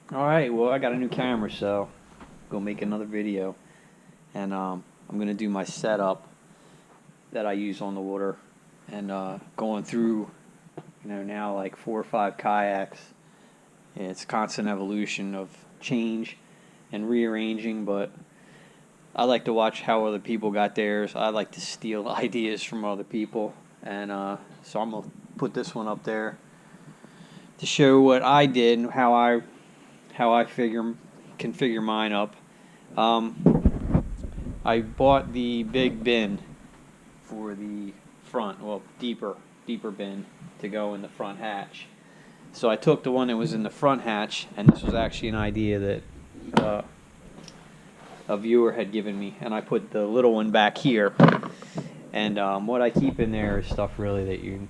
Alright, well I got a new camera, so go make another video. And I'm gonna do my setup that I use on the water, and going through, now like 4 or 5 kayaks. It's constant evolution of change and rearranging, but I like to watch how other people got theirs. I like to steal ideas from other people, and so I'm gonna put this one up there to show what I did and how I configure mine up. I bought the big bin for the front, well, deeper bin to go in the front hatch. So I took the one that was in the front hatch, and this was actually an idea that a viewer had given me, and I put the little one back here. And what I keep in there is stuff really that you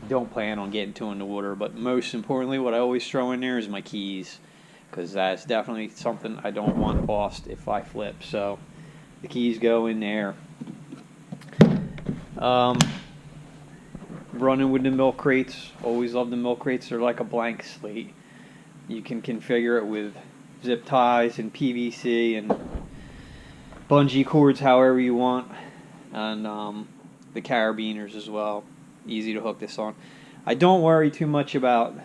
don't plan on getting to in the water, but most importantly, what I always throw in there is my keys, because that's definitely something I don't want lost if I flip. So the keys go in there. Running with the milk crates, always love the milk crates. They're like a blank slate. You can configure it with zip ties and PVC and bungee cords however you want, and the carabiners as well. Easy to hook this on. I don't worry too much about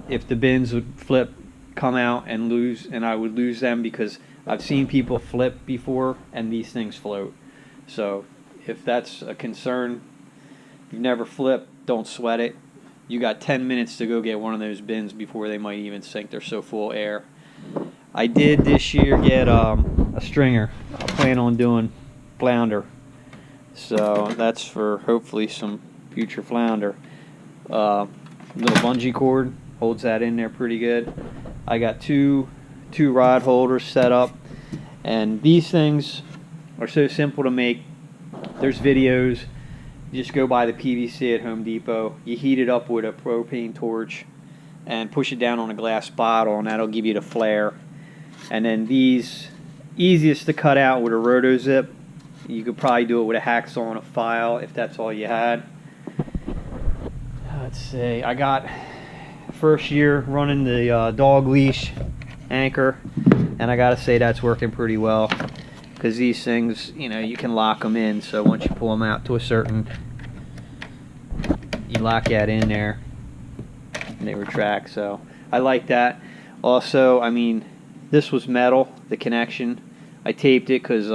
if the bins would flip, come out and lose, and I would lose them, because I've seen people flip before and these things float. So if that's a concern, if you've never flipped, don't sweat it. You got 10 minutes to go get one of those bins before they might even sink. They're so full of air. I did this year get a stringer. I plan on doing flounder, so that's for hopefully some future flounder. Little bungee cord holds that in there pretty good. I got two rod holders set up, and these things are so simple to make. There's videos. You just go buy the PVC at Home Depot. You heat it up with a propane torch and push it down on a glass bottle, and that'll give you the flare. And then these, easiest to cut out with a roto zip. You could probably do it with a hacksaw and a file if that's all you had. Let's see, I got first year running the dog leash anchor, and I gotta say that's working pretty well, because these things, you can lock them in, so once you pull them out to a certain, you lock that in there and they retract. So I like that. Also, I mean, this was metal, the connection. I taped it because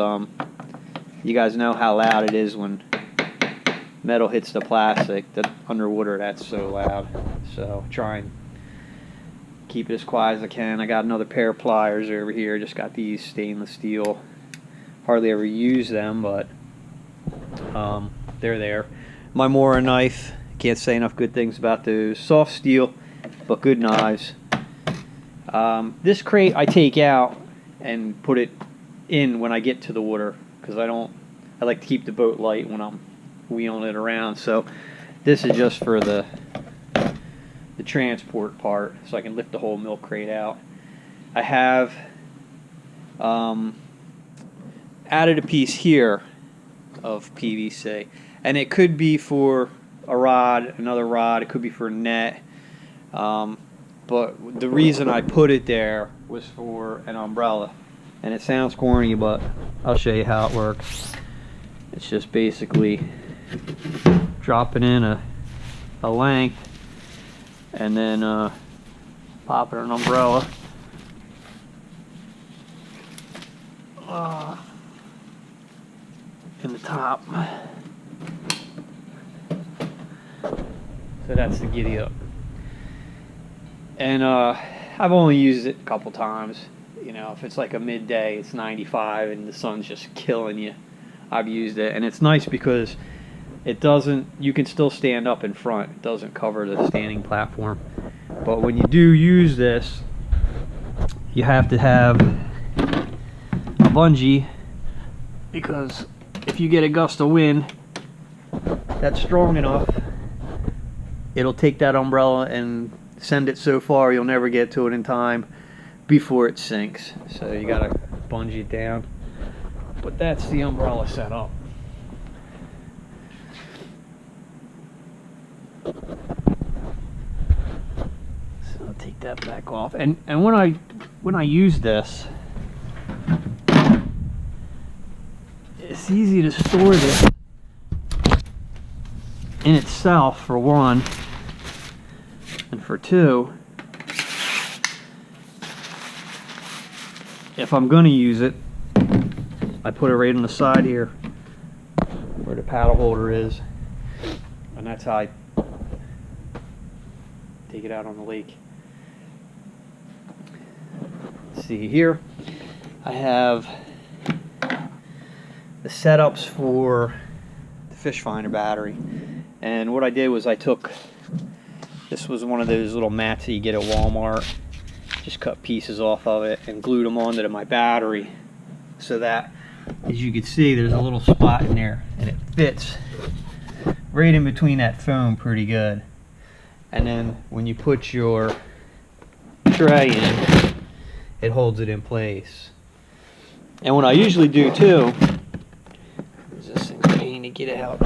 you guys know how loud it is when metal hits the plastic. That underwater, that's so loud. So try and keep it as quiet as I can. I got another pair of pliers over here. Just got these stainless steel. Hardly ever use them, but they're there. My Mora knife, can't say enough good things about those. Soft steel, but good knives. This crate I take out and put it in when I get to the water, because I like to keep the boat light when I'm wheeling it around. So this is just for the transport part, so I can lift the whole milk crate out. I have added a piece here of PVC, and it could be for a rod, another rod, it could be for a net, but the reason I put it there was for an umbrella. And it sounds corny, but I'll show you how it works. It's just basically dropping in a length, and then popping an umbrella. In the top. So that's the giddy up. And I've only used it a couple times. If it's like a midday, it's 95 and the sun's just killing you, I've used it. And it's nice because it doesn't, you can still stand up in front. It doesn't cover the standing platform. But when you do use this, you have to have a bungee, because if you get a gust of wind that's strong enough, it'll take that umbrella and send it so far you'll never get to it in time before it sinks. So you gotta bungee it down. But that's the umbrella setup. So take that back off. And when I use this, it's easy to store this in itself, for one, and for two, if I'm going to use it, I put it right on the side here where the paddle holder is, and that's how I take it out on the lake. Let's see here, I have the setups for the fish finder battery, and what I did was this was one of those little mats that you get at Walmart, just cut pieces off of it and glued them onto my battery, so that, as you can see, there's a little spot in there and it fits right in between that foam pretty good. And then when you put your tray in, it holds it in place. And what I usually do too, this thing's a pain to get out,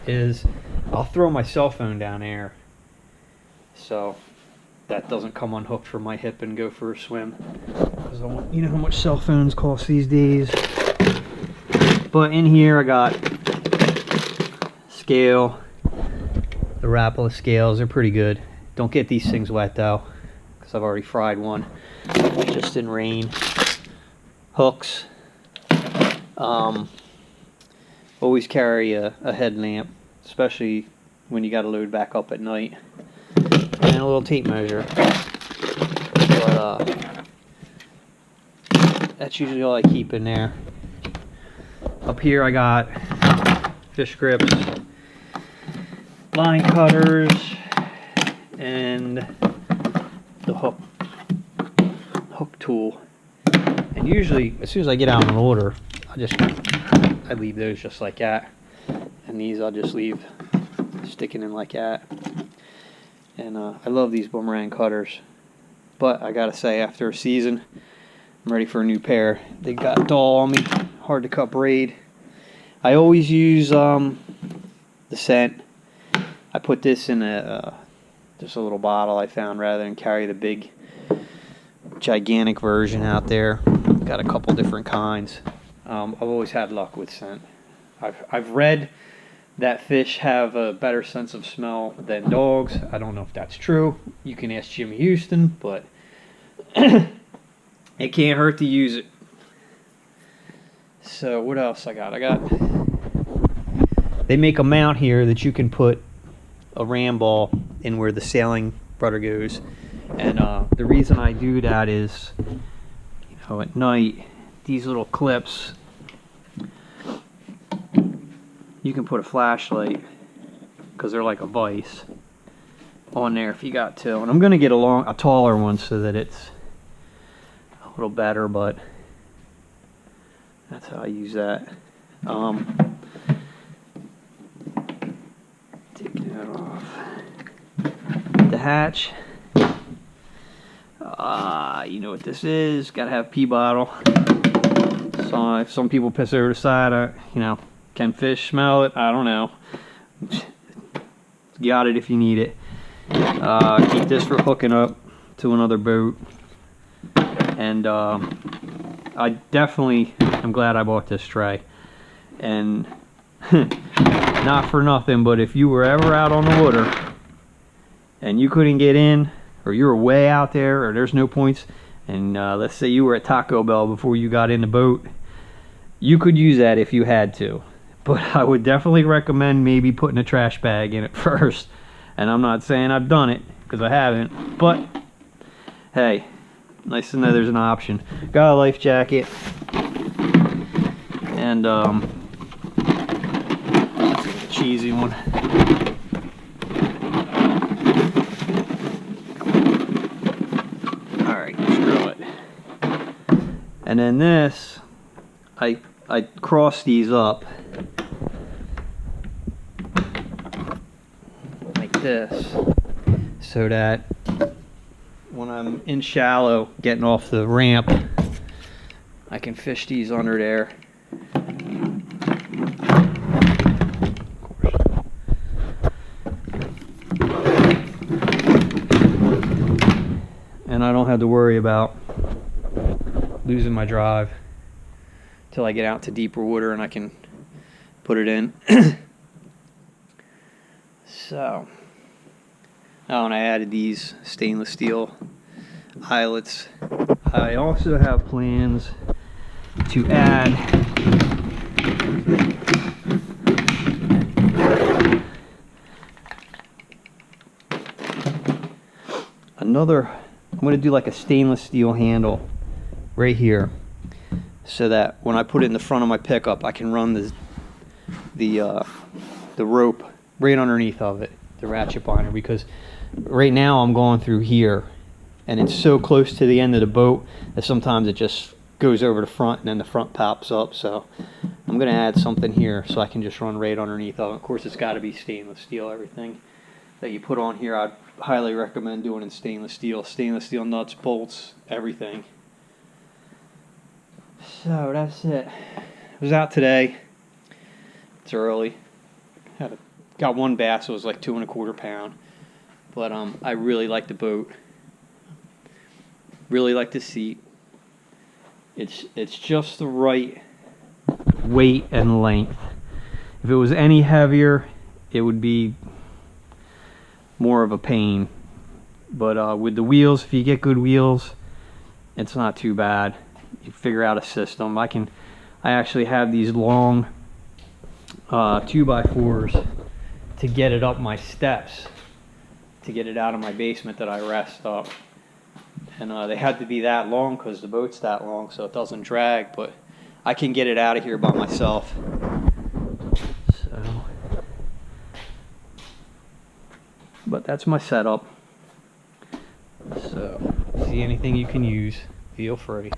is I'll throw my cell phone down there so that doesn't come unhooked from my hip and go for a swim. Because you know how much cell phones cost these days. But in here I got scale, the Rapala scales, they're pretty good. Don't get these things wet though, because I've already fried one just in rain. Hooks. Always carry a headlamp, especially when you got to load back up at night. And a little tape measure. But that's usually all I keep in there. Up here I got fish grips, line cutters, and the hook tool. And usually, as soon as I get out on the water, I leave those just like that, and these I'll just leave sticking in like that. And I love these boomerang cutters, but I gotta say, after a season, I'm ready for a new pair. They got dull on me, hard to cut braid. I always use the scent. I put this in just a little bottle I found, rather than carry the big gigantic version out there. Got a couple different kinds. I've always had luck with scent. I've read that fish have a better sense of smell than dogs. I don't know if that's true. You can ask Jimmy Houston, but it can't hurt to use it. So what else I got? They make a mount here that you can put a ram ball in where the sailing rudder goes. And the reason I do that is, you know, at night, these little clips, you can put a flashlight, because they're like a vise, on there if you got to. And I'm going to get a taller one so that it's a little better, but that's how I use that. Take that off. The hatch. You know what this is. Gotta have pee bottle. So if some people piss over the side, you know, can fish smell it? I don't know. Got it if you need it. Keep this for hooking up to another boat. And I definitely am glad I bought this tray. And not for nothing, but if you were ever out on the water and you couldn't get in, or you were way out there, or there's no points, and let's say you were at Taco Bell before you got in the boat, you could use that if you had to. But I would definitely recommend maybe putting a trash bag in it first. And I'm not saying I've done it, because I haven't, but hey, nice to know there's an option. Got a life jacket, and that's a cheesy one. Alright, screw it. And then this, I cross these up like this, so that when I'm in shallow getting off the ramp, I can fish these under there. and I don't have to worry about losing my drive till I get out to deeper water and I can put it in. So, oh, and I added these stainless steel eyelets. I also have plans to add another. I'm going to do like a stainless steel handle right here, so that when I put it in the front of my pickup, I can run the rope right underneath of it, the ratchet binder, because right now I'm going through here and it's so close to the end of the boat that sometimes it just goes over the front and then the front pops up. So I'm going to add something here so I can just run right underneath of it. Of course, it's got to be stainless steel. Everything that you put on here, I'd highly recommend doing in stainless steel. Stainless steel nuts, bolts, everything. So that's it. I was out today. It's early. Got one bass. It was like 2 1/4 pound. But I really like the boat. Really like the seat. It's just the right weight and length. If it was any heavier, it would be more of a pain. But with the wheels, if you get good wheels, it's not too bad. You figure out a system. I actually have these long 2x4s to get it up my steps, to get it out of my basement that I rest up. And they had to be that long because the boat's that long, so it doesn't drag, but I can get it out of here by myself. So, but that's my setup. So, see anything you can use, feel free.